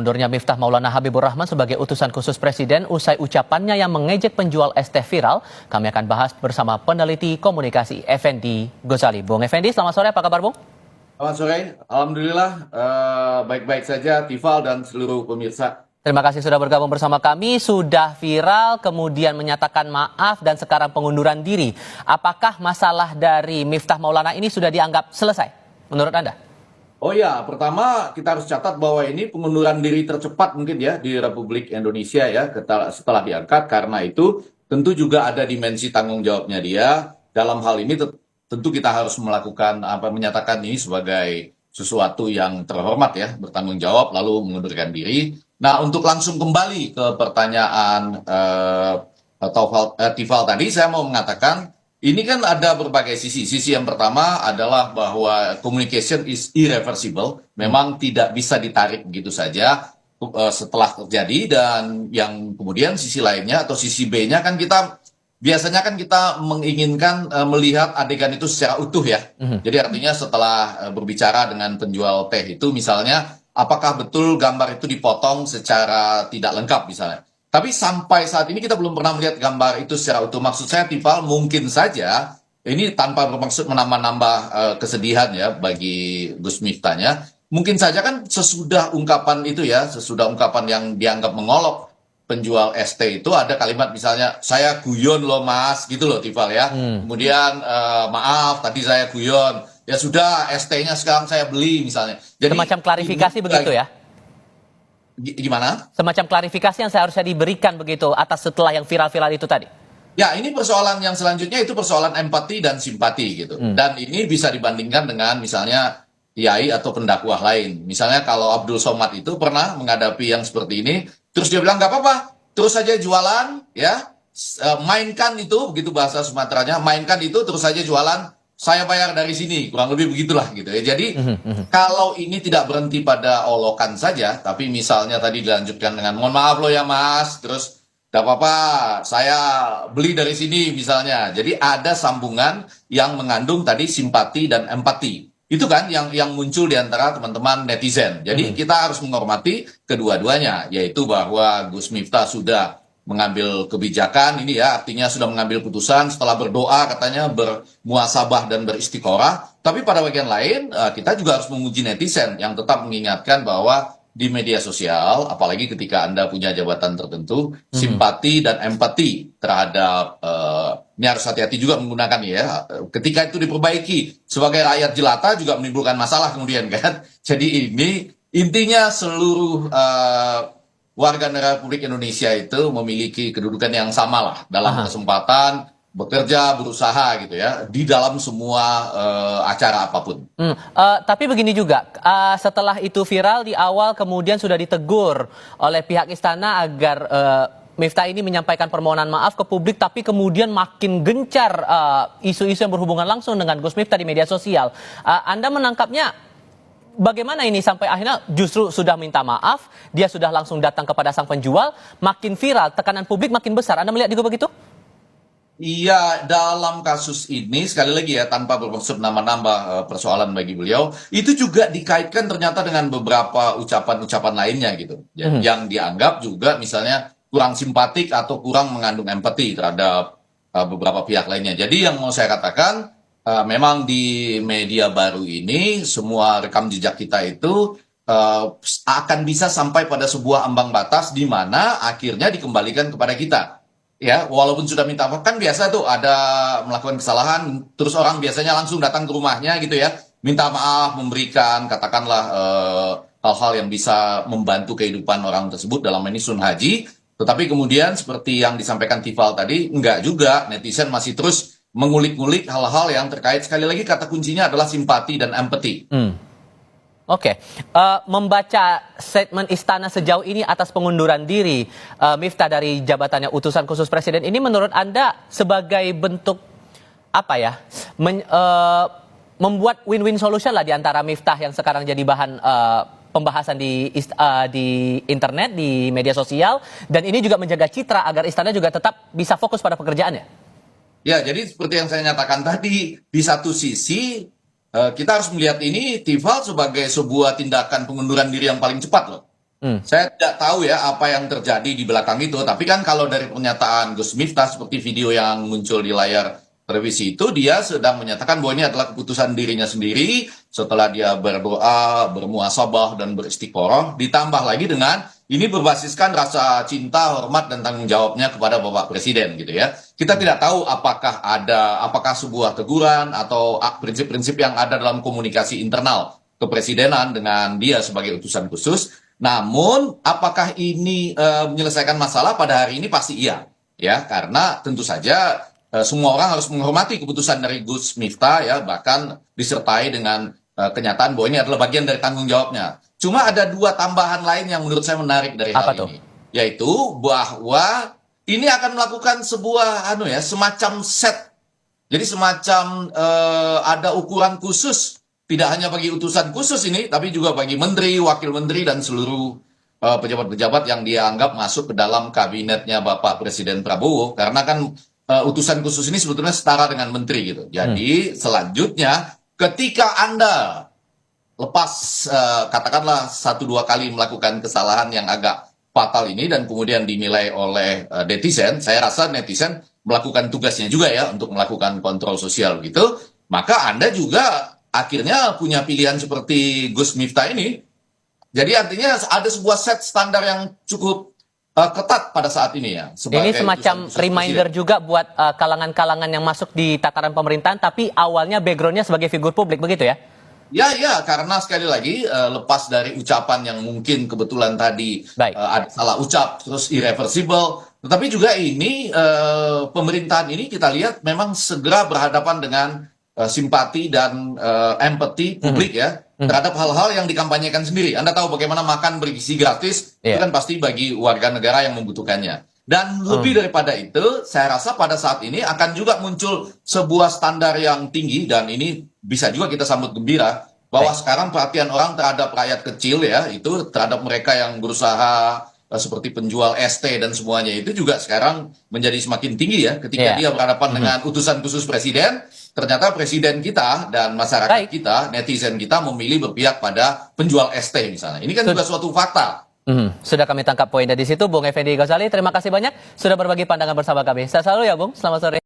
mundurnya Miftah Maulana Habibur Rahman sebagai utusan khusus Presiden usai ucapannya yang mengejek penjual es teh viral. Kami akan bahas bersama peneliti komunikasi Effendi Ghazali. Bung Effendi, selamat sore, apa kabar Bung? Selamat sore, Alhamdulillah baik-baik saja Tifal dan seluruh pemirsa. Terima kasih sudah bergabung bersama kami. Sudah viral, kemudian menyatakan maaf dan sekarang pengunduran diri. Apakah masalah dari Miftah Maulana ini sudah dianggap selesai menurut Anda? Oh ya, pertama kita harus catat bahwa ini pengunduran diri tercepat mungkin ya di Republik Indonesia ya setelah diangkat, karena itu tentu juga ada dimensi tanggung jawabnya dia. Dalam hal ini tentu kita harus menyatakan ini sebagai sesuatu yang terhormat ya, bertanggung jawab lalu mengundurkan diri. Nah, untuk langsung kembali ke pertanyaan Tifal tadi, saya mau mengatakan ini kan ada berbagai sisi. Sisi yang pertama adalah bahwa communication is irreversible, memang tidak bisa ditarik begitu saja setelah terjadi. Dan yang kemudian sisi lainnya atau sisi B-nya kan biasanya kita menginginkan melihat adegan itu secara utuh ya. Jadi artinya setelah berbicara dengan penjual teh itu misalnya, apakah betul gambar itu dipotong secara tidak lengkap misalnya. Tapi sampai saat ini kita belum pernah melihat gambar itu secara utuh. Maksud saya, Tifal, mungkin saja ini tanpa bermaksud menambah-nambah kesedihan ya bagi Gus Miftahnya. Mungkin saja kan sesudah ungkapan itu ya, sesudah ungkapan yang dianggap mengolok penjual ST itu ada kalimat misalnya, saya guyon loh mas, gitu loh Tifal ya. Kemudian maaf tadi saya guyon, ya sudah ST-nya sekarang saya beli misalnya. Jadi Semacam klarifikasi begitu ya? Gimana? Semacam klarifikasi yang seharusnya diberikan begitu atas setelah yang viral-viral itu tadi. Ya, ini persoalan yang selanjutnya itu persoalan empati dan simpati gitu. Dan ini bisa dibandingkan dengan misalnya kiai atau pendakwah lain. Misalnya kalau Abdul Somad itu pernah menghadapi yang seperti ini, terus dia bilang nggak apa-apa, terus saja jualan, ya, mainkan itu, begitu bahasa Sumateranya, mainkan itu, terus saja jualan, saya bayar dari sini, kurang lebih begitulah gitu ya. Jadi kalau ini tidak berhenti pada olokan saja, tapi misalnya tadi dilanjutkan dengan mohon maaf loh ya mas, terus tidak apa-apa, saya beli dari sini misalnya. Jadi ada sambungan yang mengandung tadi simpati dan empati. Itu kan yang muncul di antara teman-teman netizen. Jadi kita harus menghormati kedua-duanya, yaitu bahwa Gus Miftah sudah mengambil kebijakan ini ya, artinya sudah mengambil putusan setelah berdoa katanya bermuasabah dan beristiqorah. Tapi pada bagian lain kita juga harus memuji netizen yang tetap mengingatkan bahwa di media sosial, apalagi ketika Anda punya jabatan tertentu, simpati dan empati terhadap ini harus hati-hati juga menggunakan ya. Ketika itu diperbaiki, sebagai rakyat jelata juga menimbulkan masalah kemudian kan. Jadi ini intinya seluruh warga negara Republik Indonesia itu memiliki kedudukan yang sama lah dalam kesempatan bekerja, berusaha gitu ya, di dalam semua acara apapun. Tapi begini juga, setelah itu viral di awal kemudian sudah ditegur oleh pihak istana agar Miftah ini menyampaikan permohonan maaf ke publik, tapi kemudian makin gencar isu-isu yang berhubungan langsung dengan Gus Miftah di media sosial. Anda menangkapnya bagaimana ini sampai akhirnya justru sudah minta maaf, dia sudah langsung datang kepada sang penjual, makin viral, tekanan publik makin besar. Anda melihat juga begitu? Iya, dalam kasus ini sekali lagi ya, tanpa bermaksud nambah-nambah persoalan bagi beliau, itu juga dikaitkan ternyata dengan beberapa ucapan-ucapan lainnya gitu, yang dianggap juga misalnya kurang simpatik atau kurang mengandung empati terhadap beberapa pihak lainnya. Jadi yang mau saya katakan, memang di media baru ini semua rekam jejak kita itu akan bisa sampai pada sebuah ambang batas di mana akhirnya dikembalikan kepada kita. Ya, walaupun sudah minta maaf, kan biasa tuh ada melakukan kesalahan, terus orang biasanya langsung datang ke rumahnya gitu ya, minta maaf, memberikan katakanlah hal-hal yang bisa membantu kehidupan orang tersebut, dalam ini sun haji. Tetapi kemudian seperti yang disampaikan Tifal tadi, enggak juga, netizen masih terus mengulik-ngulik hal-hal yang terkait, sekali lagi kata kuncinya adalah simpati dan empati. Oke. Membaca statement istana sejauh ini atas pengunduran diri Miftah dari jabatannya utusan khusus Presiden ini, menurut Anda sebagai bentuk apa ya, membuat win-win solution lah di antara Miftah yang sekarang jadi bahan pembahasan di internet, di media sosial, dan ini juga menjaga citra agar istana juga tetap bisa fokus pada pekerjaannya? Ya, jadi seperti yang saya nyatakan tadi, di satu sisi kita harus melihat ini Tifal sebagai sebuah tindakan pengunduran diri yang paling cepat loh. Saya tidak tahu ya apa yang terjadi di belakang itu, tapi kan kalau dari pernyataan Gus Miftah seperti video yang muncul di layar televisi itu, dia sedang menyatakan bahwa ini adalah keputusan dirinya sendiri setelah dia berdoa, bermuasabah dan beristiqoroh, ditambah lagi dengan ini berbasiskan rasa cinta, hormat dan tanggung jawabnya kepada Bapak Presiden gitu ya. Kita tidak tahu apakah sebuah teguran atau prinsip-prinsip yang ada dalam komunikasi internal kepresidenan dengan dia sebagai utusan khusus. Namun, apakah ini menyelesaikan masalah pada hari ini? Pasti iya, ya, karena tentu saja semua orang harus menghormati keputusan dari Gus Miftah, ya, bahkan disertai dengan kenyataan bahwa ini adalah bagian dari tanggung jawabnya. Cuma ada dua tambahan lain yang menurut saya menarik dari hal Apa tuh? ini, yaitu bahwa ini akan melakukan sebuah semacam set, jadi semacam ada ukuran khusus. Tidak hanya bagi utusan khusus ini, tapi juga bagi menteri, wakil menteri, dan seluruh pejabat-pejabat yang dianggap masuk ke dalam kabinetnya Bapak Presiden Prabowo. Karena kan utusan khusus ini sebetulnya setara dengan menteri gitu. Jadi selanjutnya ketika Anda lepas katakanlah 1-2 kali melakukan kesalahan yang agak fatal ini dan kemudian dinilai oleh netizen, saya rasa netizen melakukan tugasnya juga ya untuk melakukan kontrol sosial gitu, maka Anda juga akhirnya punya pilihan seperti Gus Miftah ini. Jadi artinya ada sebuah set standar yang cukup ketat pada saat ini ya. Ini semacam reminder juga buat kalangan-kalangan yang masuk di tataran pemerintahan, tapi awalnya backgroundnya sebagai figur publik, begitu ya? Ya, karena sekali lagi lepas dari ucapan yang mungkin kebetulan tadi ada salah ucap, terus irreversible, tetapi juga ini pemerintahan ini kita lihat memang segera berhadapan dengan simpati dan empati publik ya terhadap hal-hal yang dikampanyekan sendiri. Anda tahu bagaimana makan bergizi gratis itu kan pasti bagi warga negara yang membutuhkannya. Dan lebih daripada itu, saya rasa pada saat ini akan juga muncul sebuah standar yang tinggi dan ini bisa juga kita sambut gembira bahwa sekarang perhatian orang terhadap rakyat kecil ya, itu terhadap mereka yang berusaha seperti penjual ST dan semuanya itu juga sekarang menjadi semakin tinggi ya ketika dia berhadapan dengan utusan khusus presiden. Ternyata presiden kita dan masyarakat kita, netizen kita memilih berpihak pada penjual ST misalnya. Ini kan juga suatu fakta. Sudah kami tangkap poinnya di situ, Bung Effendi Ghazali. Terima kasih banyak sudah berbagi pandangan bersama kami. Saya selalu ya, Bung. Selamat sore.